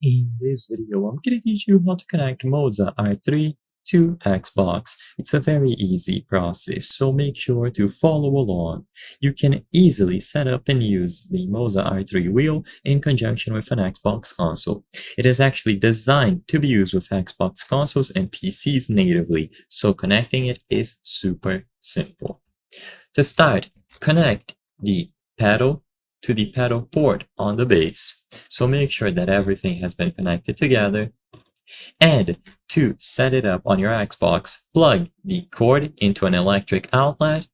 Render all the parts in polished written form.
In this video, I'm going to teach you how to connect Moza R3 to Xbox. It's a very easy process, so make sure to follow along. You can easily set up and use the Moza R3 wheel in conjunction with an Xbox console. It is actually designed to be used with Xbox consoles and PCs natively, so connecting it is super simple. To start, connect the pedal to the pedal port on the base. So make sure that everything has been connected together. And to set it up on your Xbox, plug the cord into an electric outlet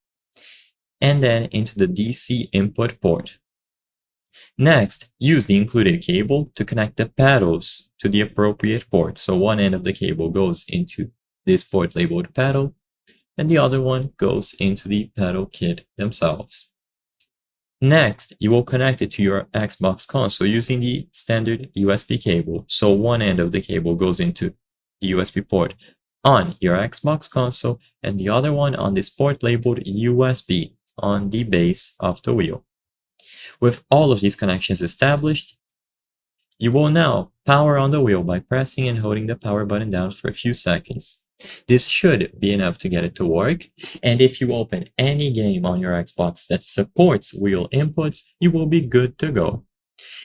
and then into the DC input port. Next, use the included cable to connect the pedals to the appropriate port. So one end of the cable goes into this port labeled pedal, and the other one goes into the pedal kit themselves. Next, you will connect it to your Xbox console using the standard USB cable. So one end of the cable goes into the USB port on your Xbox console and the other one on this port labeled USB on the base of the wheel. With all of these connections established, you will now power on the wheel by pressing and holding the power button down for a few seconds. This should be enough to get it to work, and if you open any game on your Xbox that supports wheel inputs, you will be good to go.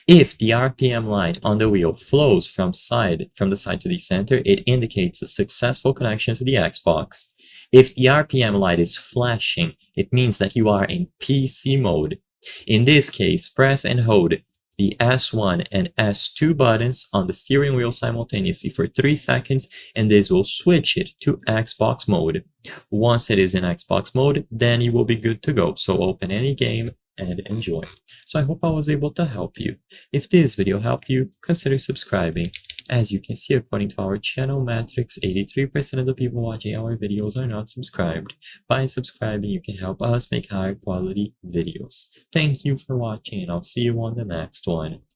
If the RPM light on the wheel flows from the side to the center, it indicates a successful connection to the Xbox. If the RPM light is flashing, it means that you are in PC mode. In this case, press and hold the S1 and S2 buttons on the steering wheel simultaneously for 3 seconds, and this will switch it to Xbox mode. Once it is in Xbox mode, then you will be good to go. So open any game and enjoy. So I hope I was able to help you. If this video helped you, consider subscribing. As you can see, according to our channel metrics, 83% of the people watching our videos are not subscribed. By subscribing, you can help us make higher quality videos. Thank you for watching, and I'll see you on the next one.